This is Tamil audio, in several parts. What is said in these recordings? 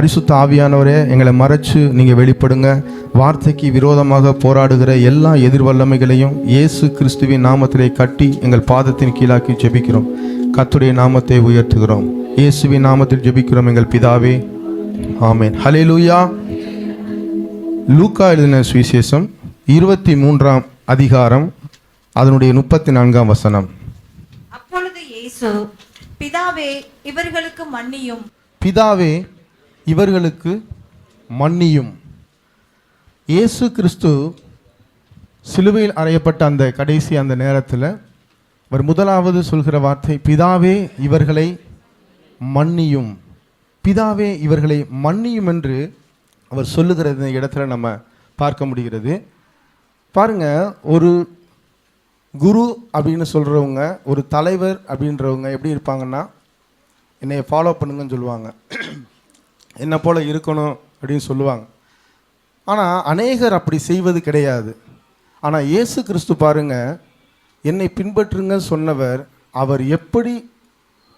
பரிசுத்த ஆவியானவரே, எங்களை மறைச்சு நீங்கள் வெளிப்படுங்க. வார்த்தைக்கு விரோதமாக போராடுகிற எல்லா எதிர்வல்லமைகளையும் இயேசு கிறிஸ்துவின் நாமத்திலே கட்டி எங்கள் பாதத்தின் கீழாக்கி ஜெபிக்கிறோம். கர்த்தருடைய நாமத்தை உயர்த்துகிறோம். இயேசுவின் நாமத்தில் ஜெபிக்கிறோம் எங்கள் பிதாவே, ஆமென். ஹல்லேலூயா. லூக்கா எழுதின சுவிசேஷம் 23ஆம் அதிகாரம் அதனுடைய 34ஆம் வசனம். அப்பொழுது இயேசு, பிதாவே இவர்களுக்கு மன்னியும். பிதாவே இவர்களுக்கு மன்னியும். இயேசு கிறிஸ்து சிலுவையில் அறையப்பட்ட அந்த கடைசி அந்த நேரத்தில் அவர் முதலாவது சொல்கிற வார்த்தை, பிதாவே இவர்களை மன்னியும். பிதாவே இவர்களை மன்னியும் என்று அவர் சொல்லுகிறது இந்த இடத்துல நம்ம பார்க்க முடிகிறது. பாருங்க, ஒரு குரு அப்படின்னு சொல்கிறவங்க, ஒரு தலைவர் அப்படின்றவங்க எப்படி இருப்பாங்கன்னா, என்னை ஃபாலோ பண்ணுங்கன்னு சொல்லுவாங்க, என்னை போல் இருக்கணும் அப்படின்னு சொல்லுவாங்க. ஆனால் அநேகர் அப்படி செய்வது கிடையாது. ஆனால் இயேசு கிறிஸ்து பாருங்க, என்னை பின்பற்றுங்கன்னு சொன்னவர், அவர் எப்படி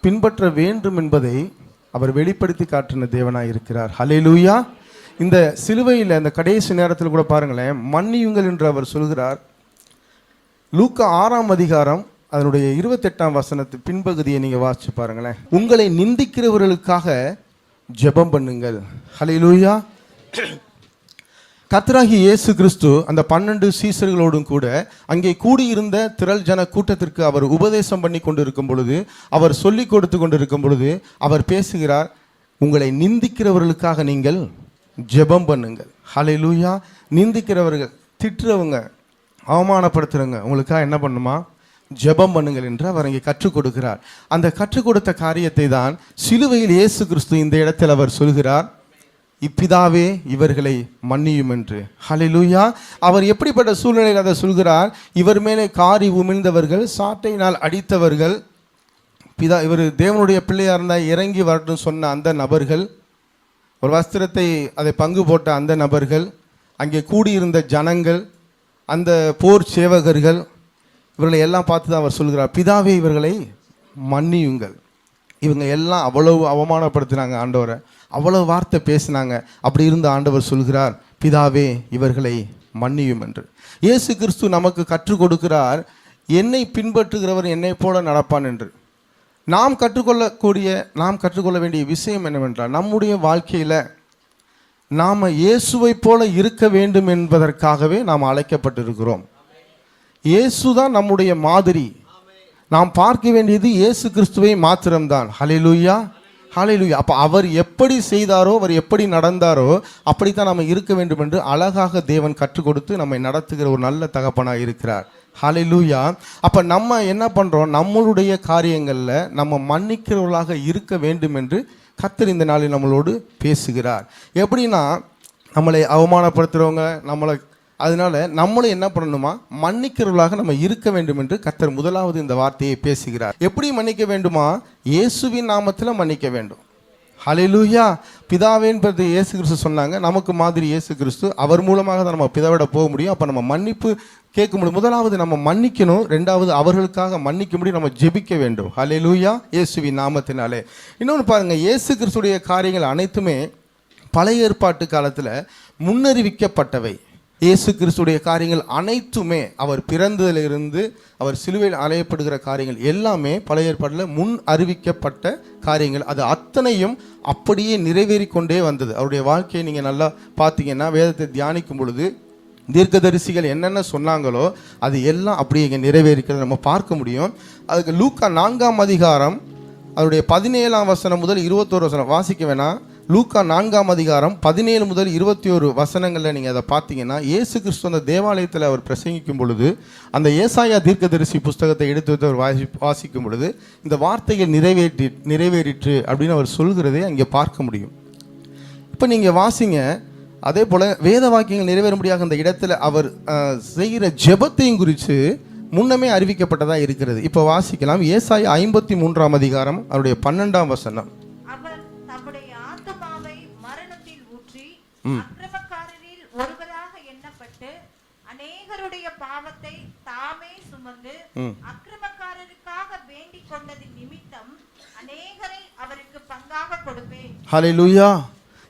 பின்பற்ற வேண்டும் என்பதை அவர் வெளிப்படுத்தி காட்டின தேவனாக இருக்கிறார். ஹல்லேலூயா. இந்த சிலுவையில் அந்த கடைசி நேரத்தில் கூட பாருங்களேன், மன்னியுங்கள் என்று அவர் சொல்கிறார். லூக்கா 6ஆம் அதிகாரம் அதனுடைய 28ஆம் வசனத்து பின்பகுதியை நீங்கள் வாசிச்சு பாருங்களேன். உங்களை நிந்திக்கிறவர்களுக்காக ஜெபம் பண்ணுங்கள். ஹல்லேலூயா. கர்த்தராகிய இயேசு கிறிஸ்து அந்த 12 சீசர்களோடும் கூட அங்கே கூடியிருந்த திரள் ஜன கூட்டத்திற்கு அவர் உபதேசம் பண்ணி கொண்டு இருக்கும் பொழுது, அவர் சொல்லி கொடுத்து கொண்டு இருக்கும் பொழுது அவர் பேசுகிறார், உங்களை நிந்திக்கிறவர்களுக்காக நீங்கள் ஜெபம் பண்ணுங்கள். ஹல்லேலூயா. நிந்திக்கிறவர்கள், திட்டுறவங்க, அவமானப்படுத்துறவங்க, உங்களுக்காக என்ன பண்ணுமா? ஜெபம் பண்ணுங்கள் என்று அவர் இங்கே கற்றுக் கொடுக்கிறார். அந்த கற்றுக் கொடுத்த காரியத்தை தான் சிலுவையில் இயேசு கிறிஸ்து இந்த இடத்தில் அவர் சொல்கிறார், இப்பிதாவே இவர்களை மன்னியும் என்று. ஹல்லேலூயா. அவர் எப்படிப்பட்ட சூழ்நிலையில் அதை சொல்கிறார்? இவர் மேலே காரி உமிழ்ந்தவர்கள், சாட்டையினால் அடித்தவர்கள், இவர் தேவனுடைய பிள்ளையாக இருந்தால் இறங்கி வரட்டும் சொன்ன அந்த நபர்கள், ஒரு வஸ்திரத்தை அதை பங்கு போட்ட அந்த நபர்கள், அங்கே கூடியிருந்த ஜனங்கள், அந்த போர் சேவகர்கள், இவர்களை எல்லாம் பார்த்து தான் அவர் சொல்கிறார், பிதாவே இவர்களை மன்னியுங்கள். இவங்க எல்லாம் அவ்வளவு அவமானப்படுத்தினாங்க ஆண்டவரை, அவ்வளவு வார்த்தை பேசினாங்க. அப்படி இருந்த ஆண்டவர் சொல்கிறார், பிதாவே இவர்களை மன்னியும் என்று. இயேசு கிறிஸ்து நமக்கு கற்றுக் கொடுக்கிறார், என்னை பின்பற்றுகிறவர் என்னை போல நடப்பான் என்று. நாம் கற்றுக்கொள்ள வேண்டிய விஷயம் என்னவென்றால், நம்முடைய வாழ்க்கையில் நாம் இயேசுவை போல இருக்க வேண்டும் என்பதற்காகவே நாம் அழைக்கப்பட்டிருக்கிறோம். இயேசு தான் நம்முடைய மாதிரி. நாம் பார்க்க வேண்டியது இயேசு கிறிஸ்துவை மாத்திரம்தான். ஹல்லேலூயா, ஹல்லேலூயா. அப்போ அவர் எப்படி செய்தாரோ, அவர் எப்படி நடந்தாரோ அப்படித்தான் நம்ம இருக்க வேண்டும் என்று அழகாக தேவன் கற்றுக் கொடுத்து நம்மை நடத்துகிற ஒரு நல்ல தகப்பனாக இருக்கிறார். ஹல்லேலூயா. அப்போ நம்ம என்ன பண்ணுறோம்? நம்மளுடைய காரியங்களில் நம்ம மன்னிக்கிறவர்களாக இருக்க வேண்டும் என்று கர்த்தர் இந்த நாளில் நம்மளோடு பேசுகிறார். எப்படின்னா, நம்மளை அவமானப்படுத்துகிறவங்க அதனால நம்மளும் என்ன பண்ணணுமா? மன்னிக்கிறவர்களாக நம்ம இருக்க வேண்டும் என்று கர்த்தர் முதலாவது இந்த வார்த்தையை பேசுகிறார். எப்படி மன்னிக்க வேண்டுமா? இயேசுவின் நாமத்தில் மன்னிக்க வேண்டும். ஹல்லேலூயா. பிதாவேன்பது இயேசு கிறிஸ்து சொன்னாங்க, நமக்கு மாதிரி இயேசு கிறிஸ்து, அவர் மூலமாக தான் நம்ம பிதாவிட போக முடியும். அப்போ நம்ம மன்னிப்பு கேட்க முடியும். முதலாவது நம்ம மன்னிக்கணும், ரெண்டாவது அவர்களுக்காக மன்னிக்க முடியும், நம்ம ஜெபிக்க வேண்டும். ஹல்லேலூயா. இயேசுவின் நாமத்தினாலே. இன்னொன்று பாருங்கள், இயேசு கிறிஸ்துடைய காரியங்கள் அனைத்துமே பழைய ஏற்பாட்டு காலத்தில் முன்னறிவிக்கப்பட்டவை. இயேசு கிறிஸ்துடைய காரியங்கள் அனைத்துமே, அவர் பிறந்ததிலிருந்து அவர் சிலுவையில் அலையப்படுகிற காரியங்கள் எல்லாமே பழைய ஏற்பாட்டில் முன் அறிவிக்கப்பட்ட காரியங்கள். அது அத்தனையும் அப்படியே நிறைவேறி கொண்டே வந்தது. அவருடைய வாழ்க்கையை நீங்கள் நல்லா பார்த்தீங்கன்னா, வேதத்தை தியானிக்கும் பொழுது தீர்க்கதரிசிகள் என்னென்ன சொன்னாங்களோ அது எல்லாம் அப்படியே இங்கே நிறைவேறிக்கிறது நம்ம பார்க்க முடியும். அதுக்கு லூக்கா 4ஆம் அதிகாரம் அதனுடைய 17ஆம் வசனம் முதல் 21 வசனம் வாசிக்க வேணாம். லூக்கா 4ஆம் அதிகாரம் 17 முதல் 21 வசனங்களில் நீங்கள் அதை பார்த்தீங்கன்னா, இயேசு கிறிஸ்து அந்த தேவாலயத்தில் அவர் பிரசங்கிக்கும் பொழுது, அந்த ஏசாயா தீர்க்கதரிசி புஸ்தகத்தை எடுத்து வைத்து அவர் வாசிக்கும் பொழுது, இந்த வார்த்தைகள் நிறைவேறிற்று அப்படின்னு அவர் சொல்கிறதே அங்கே பார்க்க முடியும். இப்போ நீங்கள் வாசிங்க, அதே போல் வேத வாக்கியங்கள் நிறைவேற முடியாத அந்த இடத்துல அவர் செய்கிற ஜெபத்தையும் குறித்து முன்னமே அறிவிக்கப்பட்டதாக இருக்கிறது. இப்போ வாசிக்கலாம். ஏசாயா 53ஆம் அதிகாரம் அவருடைய 12ஆம் வசனம். அவர் தம்முடைய ஆத்துமாவை மரணத்தில் ஊற்றி அக்கிரமக்காரரில் ஒருவராக எண்ணப்பட்டு அநேகருடைய பாவத்தை தாமே சுமந்து அக்கிரமக்காரருக்காக வேண்டிக் கொண்டதின் நிமித்தம் அநேகரை அவருக்கு பங்காக கொடுப்பேன். ஹல்லேலூயா.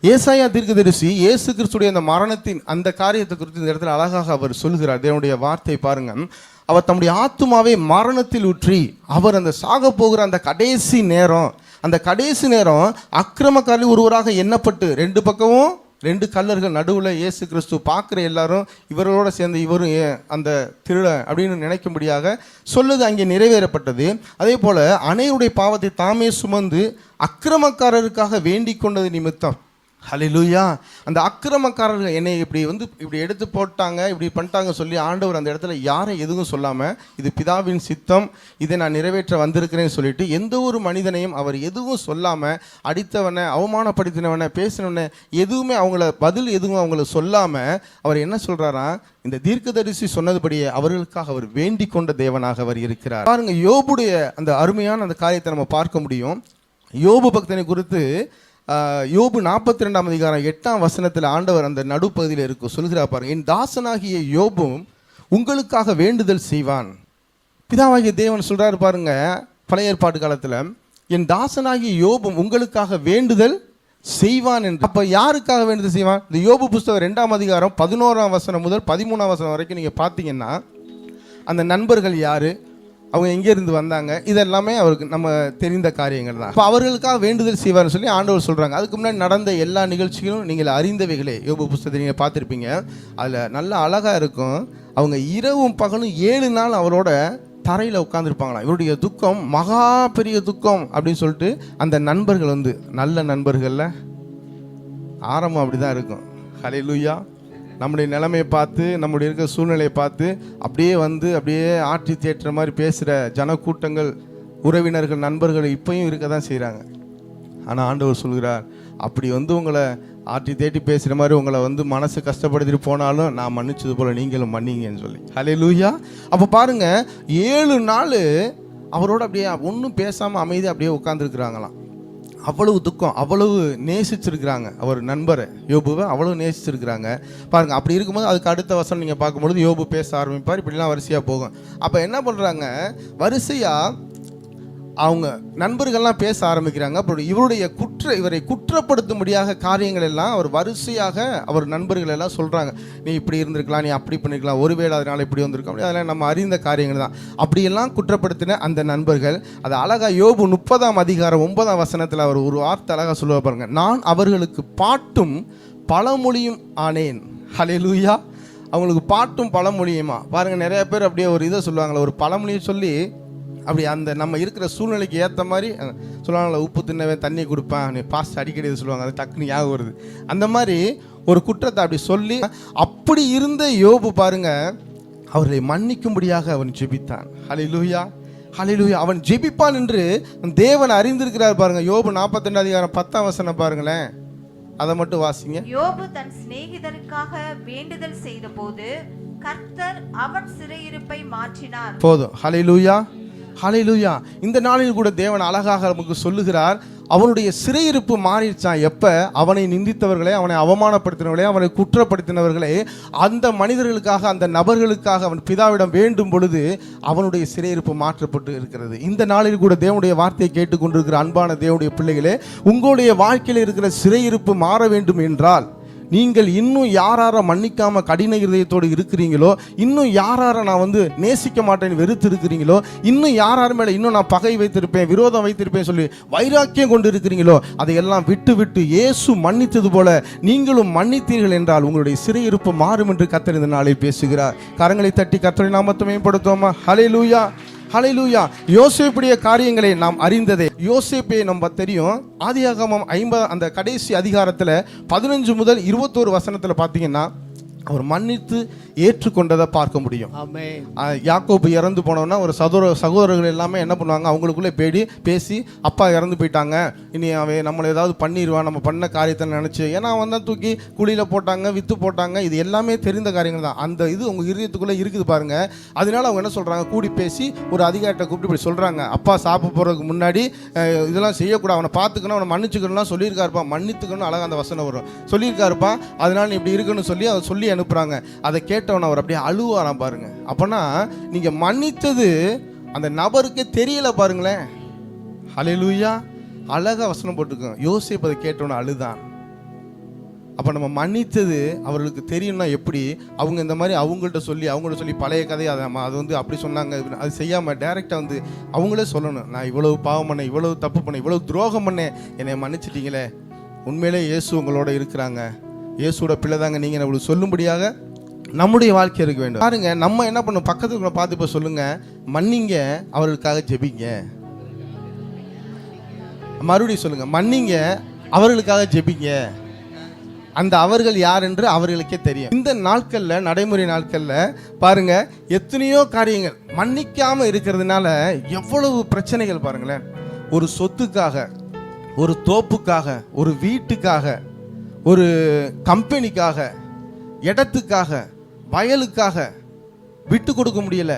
ஏசாயா தீர்க்கதரிசி இயேசு கிறிஸ்துடைய அந்த மரணத்தின் அந்த காரியத்தை குறித்து இந்த இடத்துல அழகாக அவர் சொல்கிறார். தேவனுடைய வார்த்தை பாருங்க, அவர் தம்முடைய ஆத்துமாவை மரணத்தில் ஊற்றி, அவர் அந்த சாக போகிற அந்த கடைசி நேரம் அக்கிரமக்காரில் ஒருவராக எண்ணப்பட்டு, ரெண்டு பக்கமும் ரெண்டு கல்லர்கள் நடுவில் இயேசு கிறிஸ்து பார்க்குற எல்லாரும் இவர்களோட சேர்ந்து இவரும் அந்த திருடன் அப்படின்னு நினைக்கும்படியாக சொல்லுது அங்கே நிறைவேறப்பட்டது. அதே போல் அனைவருடைய பாவத்தை தாமே சுமந்து அக்கிரமக்காரருக்காக வேண்டிக் கொண்டது நிமித்தம். ஹல்லேலூயா. அந்த அக்கிரமக்காரர்கள் என்னை இப்படி எடுத்து போட்டாங்க, இப்படி பண்ணிட்டாங்க சொல்லி ஆண்டவர் அந்த இடத்துல யாரை எதுவும் சொல்லாமல், இது பிதாவின் சித்தம், இதை நான் நிறைவேற்ற வந்திருக்கிறேன்னு சொல்லிட்டு எந்த ஒரு மனிதனையும் அவர் எதுவும் சொல்லாமல், அடித்தவனை, அவமானப்படுத்தினவனை, பேசினவனை எதுவுமே பதில் எதுவும் அவங்கள சொல்லாமல் அவர் என்ன சொல்கிறாராம், இந்த தீர்க்கதரிசி சொன்னதுபடியே அவர்களுக்காக அவர் வேண்டிக் கொண்ட தேவனாக அவர் இருக்கிறார். பாருங்க, யோபுடைய அந்த அருமையான அந்த காரியத்தை நம்ம பார்க்க முடியும். யோபு பக்தனை குறித்து யோபு 42 அதிகாரம் 8 ஆண்டவர் அந்த நடுப்பகுதியில் இருக்கும் சொல்கிறார் பாருங்க, என் தாசனாகிய யோபும் உங்களுக்காக வேண்டுதல் செய்வான். பிதாவாகிய தேவன் சொல்றாரு பாருங்க, பழைய ஏற்பாட்டு காலத்தில் என் தாசனாகிய யோபும் உங்களுக்காக வேண்டுதல் செய்வான் என்று. அப்ப யாருக்காக வேண்டுதல் செய்வான்? இந்த யோபு புஸ்தகம் 2 அதிகாரம் 11 முதல் 13 வரைக்கும் நீங்க பார்த்தீங்கன்னா அந்த நண்பர்கள் யாரு, அவங்க எங்கேருந்து வந்தாங்க, இதெல்லாமே அவருக்கு நம்ம தெரிந்த காரியங்கள் தான். இப்போ அவர்களுக்காக வேண்டுதல் செய்வார்னு சொல்லி ஆண்டவர் சொல்கிறாங்க. அதுக்கு முன்னாடி நடந்த எல்லா நிகழ்ச்சிகளும் நீங்கள் அறிந்தவைகளே. யோபு புஸ்தகத்தை நீங்கள் பார்த்துருப்பீங்க. அதில் நல்ல அழகாக இருக்கும். அவங்க இரவும் பகலும் 7 நாள் அவரோட தரையில் உட்காந்துருப்பாங்களாம். இவருடைய துக்கம் மகா பெரிய துக்கம் அப்படின்னு சொல்லிட்டு அந்த நண்பர்கள் நல்ல நண்பர்களில் ஆரம்பம் அப்படி தான் இருக்கும். ஹல்லேலூயா. நம்முடைய நிலைமையை பார்த்து, நம்முடைய இருக்கிற சூழ்நிலையை பார்த்து அப்படியே ஆட்சி தேற்ற மாதிரி பேசுகிற ஜனக்கூட்டங்கள், உறவினர்கள், நண்பர்கள் இப்பயும் இருக்க தான் செய்கிறாங்க. ஆனால் ஆண்டவர் சொல்கிறார், அப்படி உங்களை ஆட்சி தேட்டி பேசுகிற மாதிரி உங்களை மனசு கஷ்டப்படுத்திட்டு போனாலும் நான் மன்னிச்சது போல் நீங்களும் மன்னிங்கன்னு சொல்லி. ஹல்லேலூயா. அப்போ பாருங்கள், 7 நாள் அவரோட அப்படியே ஒன்றும் பேசாமல் அமைதி அப்படியே உட்காந்துருக்குறாங்களாம். அவ்வளவு துக்கம், அவ்வளவு நேசிச்சிருக்கிறாங்க அவர் நண்பரை யோபுவை, அவ்வளவு நேசிச்சிருக்கிறாங்க பாருங்க. அப்படி இருக்கும்போது அதுக்கு அடுத்த வசனம் நீங்கள் பார்க்கும்பொழுது யோபு பேச ஆரம்பிப்பார். இப்படிலாம் வரிசையாக போகும். அப்போ என்ன பண்ணுறாங்க, வரிசையாக அவங்க நண்பர்கள்லாம் பேச ஆரம்பிக்கிறாங்க. அப்புறம் இவரை குற்றப்படுத்தும்படியாக காரியங்கள் எல்லாம் அவர் வரிசையாக அவர் நண்பர்கள் எல்லாம் சொல்கிறாங்க. நீ இப்படி இருந்திருக்கலாம், நீ அப்படி பண்ணிருக்கலாம், ஒருவேளை அதனால் இப்படி வந்திருக்கோம், அதெல்லாம் நம்ம அறிந்த காரியங்கள் தான். அப்படியெல்லாம் குற்றப்படுத்தின அந்த நண்பர்கள் அது அழகாக யோபு 30 அதிகாரம் 9 அவர் ஒரு வார்த்தை அழகாக சொல்லுவா பாருங்க, நான் அவர்களுக்கு பாட்டும் பழமொழியும் ஆனேன். ஹல்லேலூயா. அவங்களுக்கு பாட்டும் பழமொழியுமா பாருங்கள். நிறைய பேர் அப்படியே ஒரு இதை சொல்லுவாங்களே, ஒரு பழமொழியை சொல்லி அப்படி அந்த நம்ம இருக்கிற சூழ்நிலைக்கு ஏற்ற மாதிரி சொல்லுவாங்களே, உப்பு தின்னவன் தண்ணி கொடுப்பேன், நீ பாஸ்ட் அடிக்கடி இது சொல்லுவாங்க, அது டக்குன்னு ஞாபகம் வருது. அந்த மாதிரி ஒரு குற்றத்தை அப்படி சொல்லி, அப்படி இருந்த யோபு பாருங்க, அவர்களை மன்னிக்கும்படியாக அவன் ஜெபித்தான். ஹல்லேலூயா. ஹல்லேலூயா. அவன் ஜெபிப்பான் என்று தேவன் அறிந்திருக்கிறார் பாருங்க. யோபு 42 அதிகாரம் 10 பாருங்களேன், அதை மட்டும் வாசிங்க. யோபு தன் சிநேகிதருக்காக வேண்டுதல் செய்த போது கர்த்தர் அவன் சிறையிருப்பை மாற்றினார். போதும். ஹல்லேலூயா. ஹல்லேலூயா. இந்த நாளில் கூட தேவன் அழகாக நமக்கு சொல்லுகிறார், அவனுடைய சிறையிருப்பு மாறிடுச்சான். எப்போ அவனை நிந்தித்தவர்களே, அவனை அவமானப்படுத்தினவர்களே, அவனை குற்றப்படுத்தினவர்களே, அந்த மனிதர்களுக்காக, அந்த நபர்களுக்காக அவன் பிதாவிடம் வேண்டும் பொழுது அவனுடைய சிறையிருப்பு மாற்றப்பட்டு இருக்கிறது. இந்த நாளில் கூட தேவனுடைய வார்த்தையை கேட்டுக்கொண்டிருக்கிற அன்பான தேவனுடைய பிள்ளைகளே, உங்களுடைய வாழ்க்கையில் இருக்கிற சிறையிருப்பு மாற வேண்டும் என்றால், நீங்கள் இன்னும் யாரார மன்னிக்காம கடின இருதயத்தோடு இருக்கிறீங்களோ, இன்னும் யாரார நான் நேசிக்க மாட்டேன்னு வெறுத்து இருக்கிறீங்களோ, இன்னும் யாரார் மேலே இன்னும் நான் பகை வைத்திருப்பேன், விரோதம் வைத்திருப்பேன் சொல்லி வைராக்கியம் கொண்டு இருக்கிறீங்களோ, அதையெல்லாம் விட்டு விட்டு இயேசு மன்னித்தது போல நீங்களும் மன்னித்தீர்கள் என்றால் உங்களுடைய சிறையிருப்பு மாறும் என்று கர்த்தர் இந்த நாளில் பேசுகிறார். கரங்களை தட்டி கர்த்தரின் நாமத்தை மேம்படுத்துவோமா? ஹல்லேலூயா. ஹல்லேலூயா. யோசேப்புடைய காரியங்களை நாம் அறிந்ததே. யோசேப்பை நம்ம தெரியும். ஆதியாகமம் 50 அந்த கடைசி அதிகாரத்தில் 15 முதல் 21 பார்த்தீங்கன்னா அவர் மன்னித்து ஏற்றுக்கொண்டதை பார்க்க முடியும். யாக்கோபு இறந்து போனோன்னா ஒரு சகோதரர்கள் எல்லாமே என்ன பண்ணுவாங்க, அவங்களுக்குள்ளே பேசி அப்பா இறந்து போயிட்டாங்க, இனி அவன் நம்மளை ஏதாவது பண்ணிடுவான், நம்ம பண்ண காரியத்தை நினச்சி, ஏன்னா அவன் தான் தூக்கி குழியில் போட்டாங்க, விற்று போட்டாங்க, இது எல்லாமே தெரிந்த காரியங்கள் தான். அந்த இது உங்கள் இதயத்துக்குள்ளே இருக்குது பாருங்கள். அதனால அவங்க என்ன சொல்கிறாங்க, கூடி பேசி ஒரு அதிகாரத்தை கூப்பிட்டு இப்படி சொல்கிறாங்க, அப்பா சாப்பிட போகிறதுக்கு முன்னாடி இதெல்லாம் செய்யக்கூடாது, அவனை பார்த்துக்கணும், அவனை மன்னிச்சுக்கணும்லாம் சொல்லியிருக்காருப்பா, மன்னித்துக்கணும் அழகாக அந்த வசனம் வரும், சொல்லியிருக்காருப்பா, அதனால் நீ இப்படி இருக்குன்னு சொல்லி அதை சொல்லி அனுப்புகிறாங்க. அதை கேட்டவன அவர் அப்படியே அழுவாராம் பாருங்க. அப்பனா நீங்க மன்னித்தது அந்த நபருக்கு தெரியல பாருங்களேன். ஹல்லேலூயா. அழகா வசனம் போட்டுக்கோங்க. யோசேப்பு அதை கேட்டவன அழுதான். அப்போ நம்ம மன்னித்தது அவர்களுக்கு தெரியும்னா எப்படி? அவங்க இந்த மாதிரி அவங்கள்ட்ட சொல்லி பழைய கதையை அது வந்து அப்படி சொன்னாங்க, அது செய்யாமல் டைரெக்டாக வந்து அவங்களே சொல்லணும், நான் இவ்வளவு பாவம் பண்ணேன், இவ்வளவு தப்பு பண்ணேன், இவ்வளவு துரோகம் பண்ணேன், என்னை மன்னிச்சிட்டீங்களே, உண்மையிலே இயேசு உங்களோட இருக்கிறாங்க, இயேசுவோட பிள்ளை தாங்க நீங்கள் இவ்வளவு சொல்லும்படியாக நம்முடைய வாழ்க்கை இருக்க வேண்டும். பாருங்க, நம்ம என்ன பண்ணணும், பக்கத்துக்குள்ள பார்த்து இப்போ சொல்லுங்க, மன்னிங்க, அவர்களுக்காக ஜெபிங்க. மறுபடியும் சொல்லுங்க, மன்னிங்க, அவர்களுக்காக ஜெபிங்க. அந்த அவர்கள் யார் என்று அவர்களுக்கே தெரியும். இந்த நாட்கள்ல, நடைமுறை நாட்கள்ல பாருங்க, எத்தனையோ காரியங்கள் மன்னிக்காம இருக்கிறதுனால எவ்வளவு பிரச்சனைகள் பாருங்களேன். ஒரு சொத்துக்காக, ஒரு தோப்புக்காக, ஒரு வீட்டுக்காக, ஒரு கம்பெனிக்காக, இடத்துக்காக, வயலுக்காக விட்டு கொடுக்க முடியல,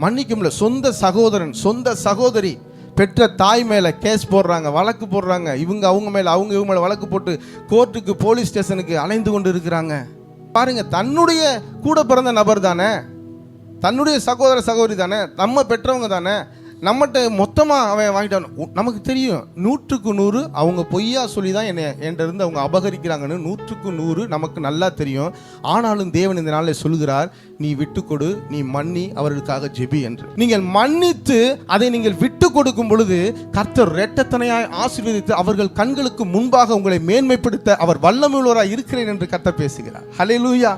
மன்னிக்க முடியல. சொந்த சகோதரன், சொந்த சகோதரி பெற்ற தாய் மேலே கேஸ் போடுறாங்க, வழக்கு போடுறாங்க, இவங்க அவங்க மேலே, அவங்க இவங்க மேலே வழக்கு போட்டு கோர்ட்டுக்கு, போலீஸ் ஸ்டேஷனுக்கு அலைந்து கொண்டு இருக்கிறாங்க. பாருங்க, தன்னுடைய கூட பிறந்த நபர் தானே, தன்னுடைய சகோதர சகோதரி தானே, நம்ம பெற்றவங்க தானே, நம்மகிட்ட மொத்தமாக அவன் வாங்கிட்டான். நமக்கு தெரியும் 100க்கு 100 அவங்க பொய்யா சொல்லி தான் என்கிட்ட இருந்து அவங்க அபகரிக்கிறாங்கன்னு 100க்கு 100 நமக்கு நல்லா தெரியும். ஆனாலும் தேவன் இந்த நாளில் சொல்கிறார், நீ விட்டு கொடு, நீ மன்னி, அவர்களுக்காக ஜெபி என்று. நீங்கள் மன்னித்து அதை நீங்கள் விட்டு கொடுக்கும் பொழுது கர்த்தர் இரட்டத்தனையாய் ஆசீர்வதித்து அவர்கள் கண்களுக்கு முன்பாக உங்களை மேன்மைப்படுத்த அவர் வல்லமையுள்ளவராய் இருக்கிறேன் என்று கர்த்தர் பேசுகிறார். ஹல்லேலூயா,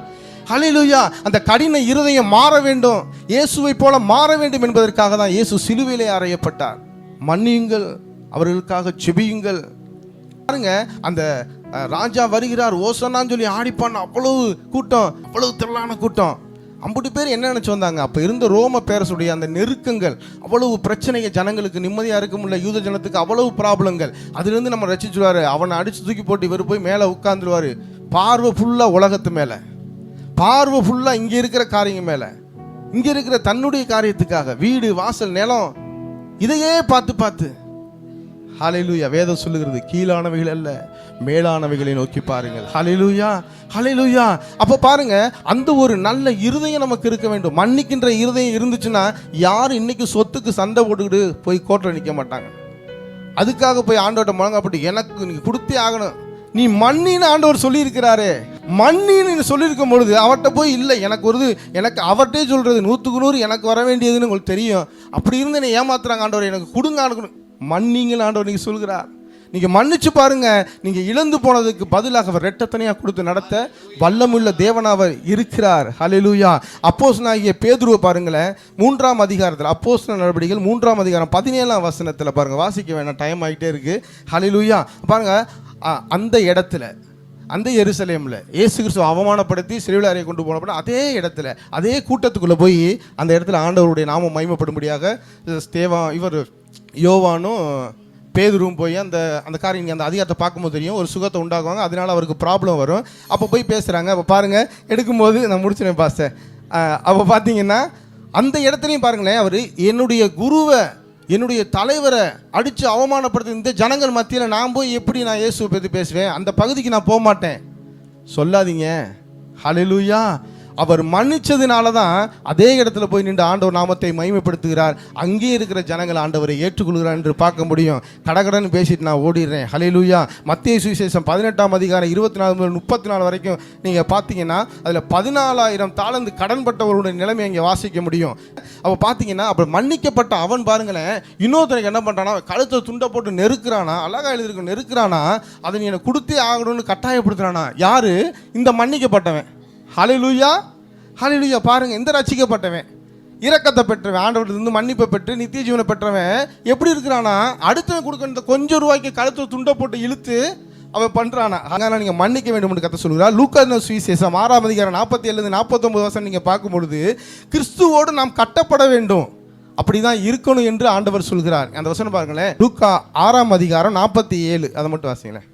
ஹல்லேலூயா. அந்த கடின இருதயம் மாற வேண்டும், இயேசுவை போல மாற வேண்டும் என்பதற்காக தான் இயேசு சிலுவையிலே அறையப்பட்டார். மன்னியுங்கள், அவர்களுக்காக ஜெபியுங்கள். பாருங்க, அந்த ராஜா வருகிறார் ஓசன்னான்னு சொல்லி ஆடிப்பான், அவ்வளவு கூட்டம், அவ்வளவு திரளான கூட்டம். 50 பேர் என்ன நினைச்சு வந்தாங்க? அப்ப இருந்த ரோம பேரசுடைய அந்த நெருக்கங்கள், அவ்வளவு பிரச்சனைகள், ஜனங்களுக்கு நிம்மதியா இருக்க முடியல, யூத ஜனத்துக்கு அவ்வளவு ப்ராப்ளங்கள். அதுல இருந்து நம்ம ரசிச்சுடுவாரு, அவனை அடிச்சு தூக்கி போட்டு இவர் போய் மேல உட்கார்ந்துருவாரு. பார்வை ஃபுல்லா உலகத்து மேல, பார்வை ஃபுல்லா இங்க இருக்கிற காரியங்க மேல, இங்க இருக்கிற தன்னுடைய காரியத்துக்காக, வீடு வாசல் நிலம், இதையே பார்த்து பார்த்து. ஹல்லேலூயா. வேதம் சொல்லுகிறது, கீழானவைகள் அல்ல மேலானவைகளை நோக்கி பாருங்கள். ஹல்லேலூயா, ஹல்லேலூயா. அப்ப பாருங்க, அந்த ஒரு நல்ல இருதயம் நமக்கு இருக்க வேண்டும். மன்னிக்கின்ற இருதயம் இருந்துச்சுன்னா யாரும் இன்னைக்கு சொத்துக்கு சண்டை போட்டுக்கிட்டு போய் கோர்ட்டில் நிற்க மாட்டாங்க. அதுக்காக போய் ஆண்டவர்கிட்ட முழங்கப்பட்டு எனக்கு நீங்க கொடுத்தே ஆகணும், நீ மன்னின்னு ஆண்டவர் சொல்லி இருக்கிறாரு. மன்னின்னு சொல்லியிருக்கும் பொழுது அவர்கிட்ட போய் இல்லை எனக்கு அவர்கிட்டே சொல்றது 100க்கு 100 எனக்கு வர வேண்டியதுன்னு உங்களுக்கு தெரியும். அப்படி இருந்து என்னை ஏமாத்துறாங்க, ஆண்டவர் எனக்கு கொடுங்க, ஆண்டவர் மன்னிங்கன்னு ஆண்டவர் நீங்க சொல்கிறார். நீங்க மன்னிச்சு பாருங்க, நீங்க இழந்து போனதுக்கு பதிலாக அவர் ரெட்டத்தனையா கொடுத்து நடத்த வல்லமுள்ள தேவனாவர் இருக்கிறார். ஹல்லேலூயா. அப்போஸ்தலனாகிய பேதுருவை பாருங்களேன், 3ஆம் அதிகாரத்தில், அப்போஸ்தலர் நடவடிக்கைகள் 3ஆம் அதிகாரம் 17ஆம் வசனத்தில் பாருங்க, வாசிக்க வேண்டாம், டைம் ஆகிட்டே இருக்கு. ஹல்லேலூயா. பாருங்க, அந்த இடத்துல, அந்த எருசலேமில் இயேசு கிறிஸ்துவை அவமானப்படுத்தி சிலுவையில் அறைய கொண்டு போனப்பட அதே இடத்துல, அதே கூட்டத்துக்குள்ளே போய் அந்த இடத்துல ஆண்டவருடைய நாமம் மகிமைப்படும்படியாக யோவானும் பேதுருவும் போய் அந்த அந்த காரியம் நீங்கள் அந்த அதிகாரத்தை பார்க்கும்போது தெரியும், ஒரு சுகத்தை உண்டாக்குவாங்க, அதனால அவருக்கு ப்ராப்ளம் வரும். அப்போ போய் பேசுகிறாங்க. அப்போ பாருங்கள், எடுக்கும்போது நான் முடிச்சினேன் பாஸ்டர். அப்போ பார்த்தீங்கன்னா அந்த இடத்துலையும் பாருங்களேன், அவர் என்னுடைய குருவை, என்னுடைய தலைவரை அடித்து அவமானப்படுத்த இந்த ஜனங்கள் மத்தியில் நான் போய் எப்படி நான் இயேசுவை பற்றி பேசுவேன்? அந்த பகுதிக்கு நான் போக மாட்டேன், சொல்லாதீங்க. ஹல்லேலூயா. அவர் மன்னிச்சதுனால தான் அதே இடத்துல போய் நின்று ஆண்டவர் நாமத்தை மகிமைப்படுத்துகிறார். அங்கே இருக்கிற ஜனங்கள் ஆண்டவரை ஏற்றுக்கொள்கிறார் என்று பார்க்க முடியும். கடகடன்னு பேசிட்டு நான் ஓடிடுறேன். ஹல்லேலூயா. மத்தேயு சுவிசேஷம் 18ஆம் அதிகாரம் 24-34 வரைக்கும் நீங்கள் பார்த்தீங்கன்னா அதில் 14,000 தாலந்து கடன்பட்டவருடைய நிலைமை அங்கே வாசிக்க முடியும். அப்போ பார்த்தீங்கன்னா அப்புறம் மன்னிக்கப்பட்ட அவன் பாருங்களேன், இன்னொருத்தனுக்கு என்ன பண்ணுறானா, கழுத்தை துண்டை போட்டு நெருக்கிறானா, அழகாக எழுதிருக்க நெருக்கிறானா, அதை நீ எனக்கு கொடுத்தே ஆகணும்னு கட்டாயப்படுத்துறானா. யாரு? இந்த மன்னிக்கப்பட்டவன். ஹல்லேலூயா, ஹல்லேலூயா. பாருங்க, இந்த ரட்சிக்கப்பட்டவன், இரக்கத்தை பெற்றவன், ஆண்டவரிலிருந்து மன்னிப்பை பெற்று நித்திய ஜீவனை பெற்றவன் எப்படி இருக்கிறானா, அடுத்தவன் கொடுக்க இந்த கொஞ்சம் ரூபாய்க்கு கழுத்தில் துண்டை போட்டு இழுத்து அவன் பண்றானா. அதனால நீங்க மன்னிக்க வேண்டும் என்று கர்த்தர் சொல்கிறார். லூக்கா சுவிசேஷம் 6ஆம் அதிகாரம் 47-49 வசனம் நீங்க பார்க்கும் பொழுது, கிறிஸ்துவோடு நாம் கட்டப்பட வேண்டும், அப்படிதான் இருக்கணும் என்று ஆண்டவர் சொல்கிறார். அந்த வசனம் பாருங்களேன், லூக்கா 6ஆம் அதிகாரம் 47, அதை மட்டும் வாசிங்களேன்.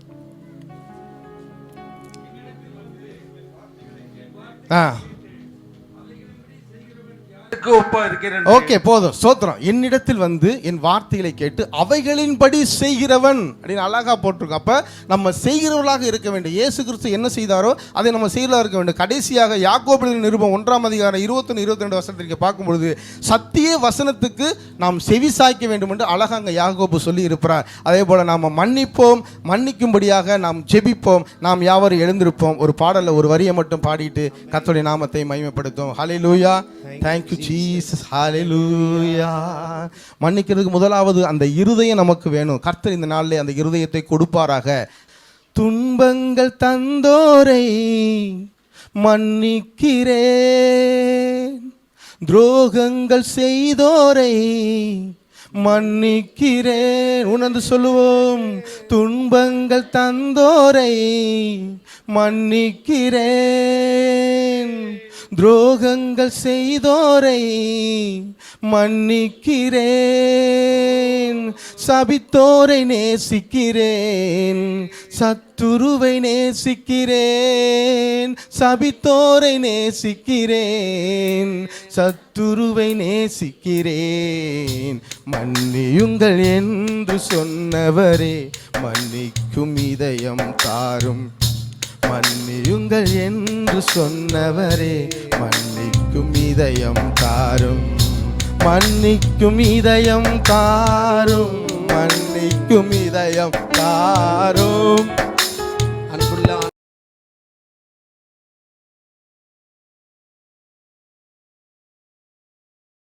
அதற்கு ஒப்பா இருக்கிறேன். ஓகே, போதும், ஸ்தோத்திரம். என்னிடத்தில் வந்து என் வார்த்தைகளை கேட்டு அவைகளின்படி செய்கிறவன் அப்படின்னு அழகா போட்டிருக்கோம். அப்ப நம்ம செய்கிறவர்களாக இருக்க வேண்டும். இயேசு கிறிஸ்து என்ன செய்தாரோ அதை நம்ம செய்கிறவர்களாக இருக்க வேண்டும். கடைசியாக யாக்கோபு நிருபம் 1:21-22 வசனத்திற்கு பார்க்கும்பொழுது சத்திய வசனத்துக்கு நாம் செவி சாய்க்க வேண்டும் என்று அழகாக அங்கே யாக்கோபு சொல்லி இருப்பார். அதே போல நாம் மன்னிப்போம், மன்னிக்கும்படியாக நாம் ஜெபிப்போம், நாம் யாவரும் எழுந்திருப்போம். ஒரு பாடல்ல ஒரு வரியை மட்டும் பாடிட்டு கர்த்தருடைய நாமத்தை மகிமைப்படுத்தும். ஹல்லேலூயா, thank you Jesus, ஹல்லேலூயா. மன்னிக்கிறதுக்கு முதலாவது அந்த இருதயம் நமக்கு வேணும். கர்த்தர் இந்த நாளிலே அந்த இருதயத்தை கொடுப்பாராக. துன்பங்கள் தந்தோரை மன்னிக்கிறேன், துரோகங்கள் செய்தோரை மன்னிக்கிறேன். உணர்ந்து சொல்லுவோம். துன்பங்கள் தந்தோரை மன்னிக்கிறேன், துரோகங்கள் செய்தோரை மன்னிக்கிறேன், சபித்தோரை நேசிக்கிறேன், சத்துருவை நேசிக்கிறேன், சபித்தோரை நேசிக்கிறேன், சத்துருவை நேசிக்கிறேன். மன்னியுங்கள் என்று சொன்னவரே மன்னிக்கும் இதயம் தாரும், மன்னியுங்கள் என்று சொன்னவரே மன்னிக்கும் இதயம் தாரும், மன்னிக்கும் இதயம் தாரும், மன்னிக்கும் இதயம் தாரும்.